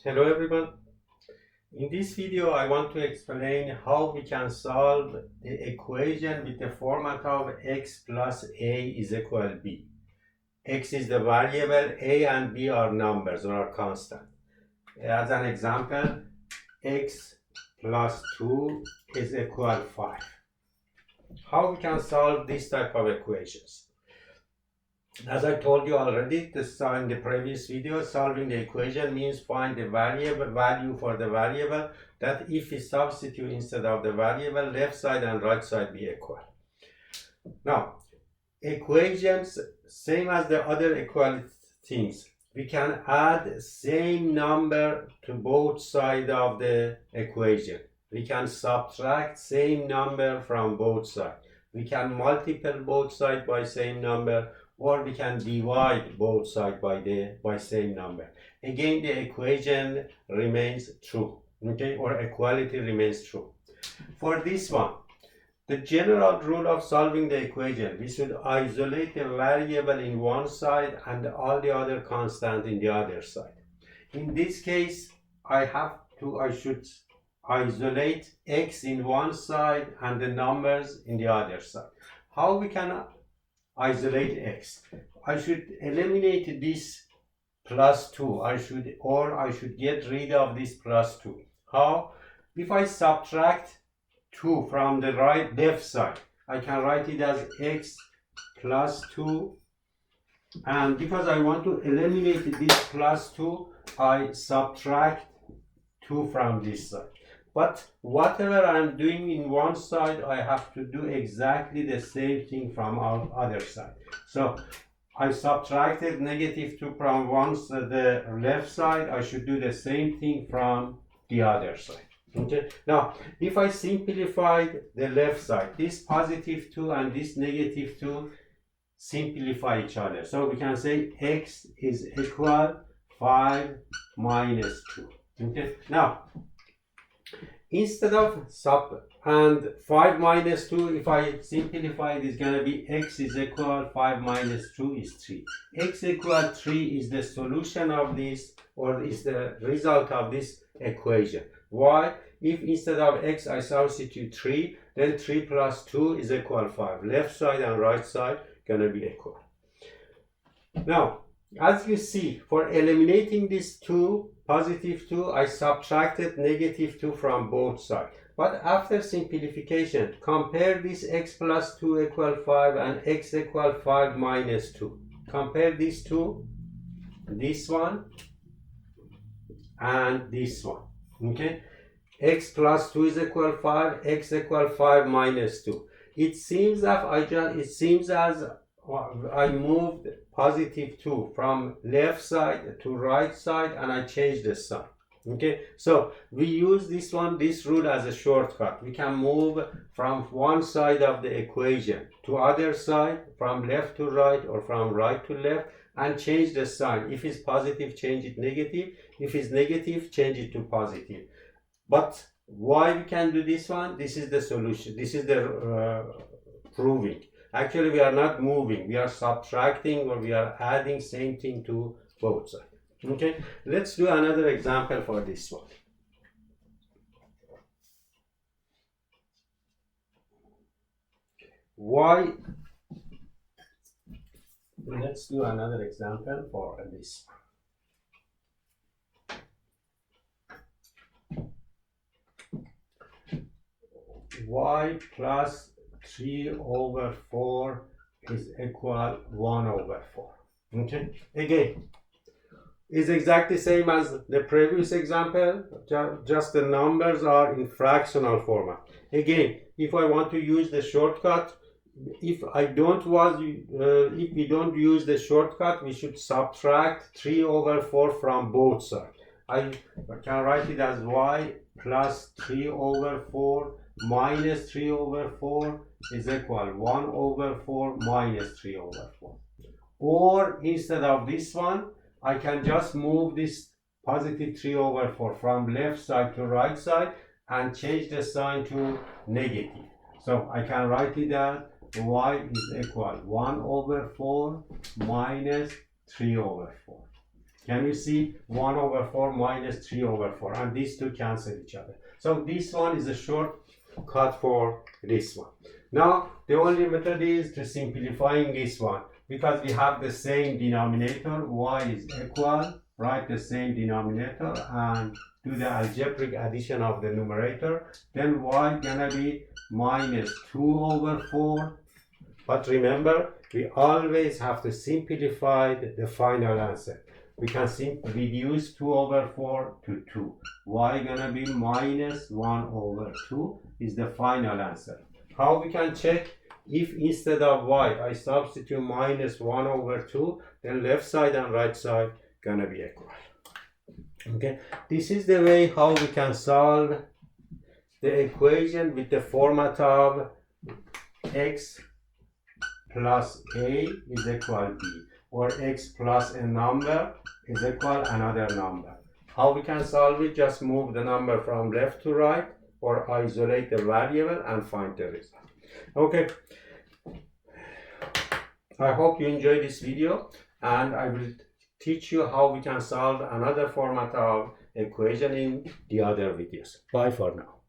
Hello everyone. In this video I want to explain how we can solve the equation with the format of x plus a is equal b. X is the variable, a and b are numbers or are constant. As an example, x plus 2 is equal 5. How we can solve this type of equations? As I told you already in the previous video, solving the equation means find the value for the variable that if we substitute instead of the variable, left side and right side be equal. Now, equations, same as the other equal things, we can add same number to both sides of the equation. We can subtract same number from both sides. We can multiply both sides by same number, or we can divide both sides by same number. Again, the equation remains true, okay, or equality remains true. For this one, the general rule of solving the equation, we should isolate the variable in one side and all the other constant in the other side. In this case, I should isolate x in one side and the numbers in the other side. How we can isolate x? I should eliminate this plus 2. I should get rid of this plus 2. How? If I subtract 2 from the left side, I can write it as x plus 2, and because I want to eliminate this plus 2, I subtract 2 from this side. But whatever I'm doing in one side, I have to do exactly the same thing from our other side. So I subtracted negative 2 from the left side, I should do the same thing from the other side. Okay. Now, if I simplified the left side, this positive 2 and this negative 2 simplify each other. So we can say x is equal 5 minus 2. Okay. Now, instead of and 5 minus 2, if I simplify it, is going to be x is equal 5 minus 2 is 3. X equal 3 is the solution of this, or is the result of this equation. Why? If instead of x I substitute 3, then 3 plus 2 is equal 5. Left side and right side going to be equal. Now, as you see, for eliminating this 2, positive 2, I subtracted negative 2 from both sides. But after simplification, compare this x plus 2 equal 5 and x equal 5 minus 2. Compare these two, this one and this one. Okay, x plus 2 is equal 5, x equal 5 minus 2. It seems as I moved positive 2 from left side to right side and I changed the sign. Okay, so we use this rule as a shortcut. We can move from one side of the equation to other side, from left to right or from right to left, and change the sign. If it's positive, change it negative. If it's negative, change it to positive. But why we can do this one? This is the solution. This is the proving. Actually, we are not moving. We are subtracting, or we are adding same thing to both sides. Okay, let's do another example for this one. Why? Let's do another example for this one. Y plus 3 over 4 is equal 1 over 4. Okay, again, is exactly same as the previous example, just the numbers are in fractional format. Again, if I want to use the shortcut, if we don't use the shortcut, we should subtract 3 over 4 from both sides. I can write it as y plus 3 over 4 minus 3 over 4 is equal 1 over 4 minus 3 over 4. Or instead of this one, I can just move this positive 3 over 4 from left side to right side and change the sign to negative. So I can write it as y is equal 1 over 4 minus 3 over 4. Can you see 1 over 4 minus 3 over 4, and these two cancel each other. So this one is a shortcut for this one. Now the only method is to simplifying this one, because we have the same denominator. Y is equal, write the same denominator and do the algebraic addition of the numerator. Then y gonna be minus 2 over 4. But remember, we always have to simplify the final answer. We can reduce 2 over 4 to 2. Y gonna be minus 1 over 2 is the final answer. How we can check? If instead of y I substitute minus 1 over 2, then left side and right side gonna be equal. Okay, this is the way how we can solve the equation with the format of x plus a is equal b, or x plus a number is equal another number. How we can solve it? Just move the number from left to right, or isolate the variable and find the result. Okay, I hope you enjoyed this video, and I will teach you how we can solve another format of equation in the other videos. Bye for now.